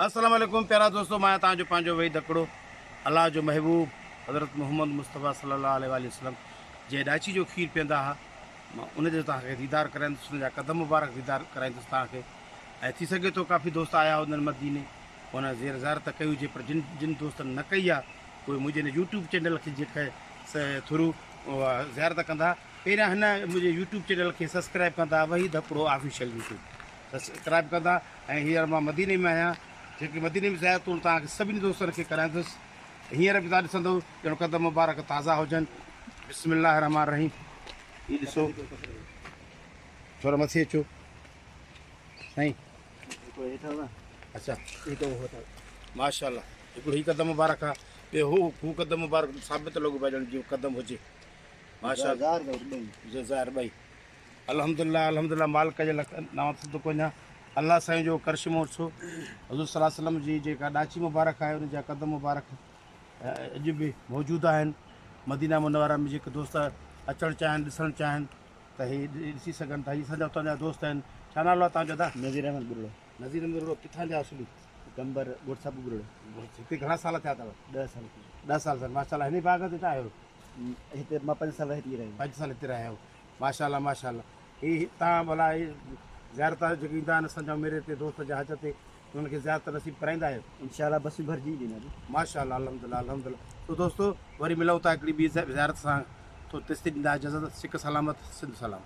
अस्सलाम वालेकुम प्यारा दोस्तों, मैं तव्हांजो पंहिंजो वही दकड़ो अल्लाह जो महबूब हज़रत मोहम्मद मुस्तफ़ा सल्लल्लाहु अलैहि वसल्लम जे ॾाची जो खीर पीअंदा हुआ। मां उनजो तव्हांखे दीदार कराईंदुसि, उनजा कदम मुबारक दीदार कराईंदुसि तव्हांखे। ऐं थी सघे थो काफ़ी दोस्त आया हुजनि मदीने, उन ज़ियारत कई हुजे, पर जिन दोस्तनि न कई आहे उहे मुंहिंजे हिन यूट्यूब चैनल खे जेके थ्रू ज़ियारत कंदा, पहिरियां हिन मुंहिंजे यूट्यूब चैनल खे सब्सक्राइब कंदा, वही दकड़ो ऑफिशियल यूट्यूब सब्सक्राइब कंदा। ऐं हींअर मां मदीने में आहियां, जेके मदीने में ज़ियारतूं तव्हांखे सभिनी दोस्तनि खे कराईंदुसि। हींअर बि तव्हां ॾिसंदव ॼण कदम मुबारक ताज़ा हुजनि। बिस्मिल्लाह रहमान रहीम। हीअ ॾिसो, थोरो मथे अचो साईं। अच्छा, माशाल्लाह। हिकिड़ो हीउ कदम मुबारक आहे, ॿियो हू कदम मुबारक साबित लॻो पियो ॼण जो कदम हुजे। माशाल्लाह ज़ाहिर ॿई। अल्हम्दुलिल्लाह अल्हम्दुलिल्लाह, मालिक जे नाम ते थो वञा। अल्लाह साईं जो करिश्मो ॾिसो, हज़ूर सल्लल्लाहु अलैहि वसल्लम जी जेका ॾाची मुबारक आहे उन जा कदम मुबारक अॼु बि मौजूदु आहिनि। मदीना मुनव्वरा में जेके दोस्त अचणु चाहिनि, ॾिसणु चाहिनि त ही ॾिसी सघनि था। हीअ सॼा उतां जा दोस्त आहिनि। छा नालो आहे तव्हांजो? दादा नज़ीर अहमद बुरड़ो। नज़ीर अहमद बुरड़ो। किथां जा असुली? कंबर गोठसाब बुरड़ो। हिते घणा साल थिया अथव? 10 साल 10 साल थिया। माशाल्लाह, हिन बाग़ ते आहियो? हिते मां 5 साल हिते रहियो। 5 साल हिते रहिया आहियो। माशाल्लाह माशाल्लाह। हीअ तव्हां भला ज़ियारत जेके ईंदा आहिनि असांजा मेरे ते दोस्त जहाज ते, उन्हनि खे ज़ियारत नसीब कराईंदा आहियो? इंशाअल्लाह बस भरिजी ॾींदा। माशाल्लाह अल्हम्दुलिल्लाह अल्हम्दुलिल्लाह। तो दोस्तों वरी मिलूं था हिकिड़ी ॿी ज़ियारत सां। तो तेसिताईं ॾींदा इजाज़त। सिक सलामत, सिंध सलाम।